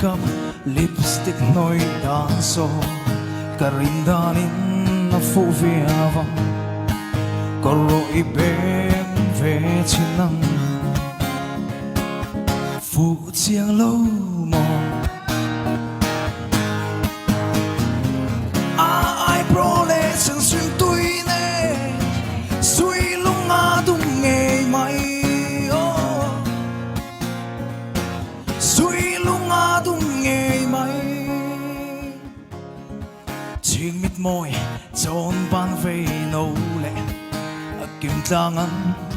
makeup, lipstick noi danso, karindanin na fuviavam, koro ibem về chinang, phụ chiang lâu mò. Ai pro lệ sừng xuyên tuy nè, suy lung ngã tung nghề mày. Chuyện mịt môi chọn ban về nấu lẹ kiếm ta ngắn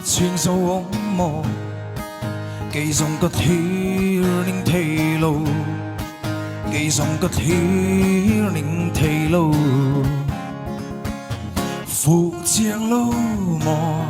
chuyện sâu ống mò cây dòng có thi ninh thầy lâu cây dòng có thi ninh thầy lâu phụ chiang lâu mò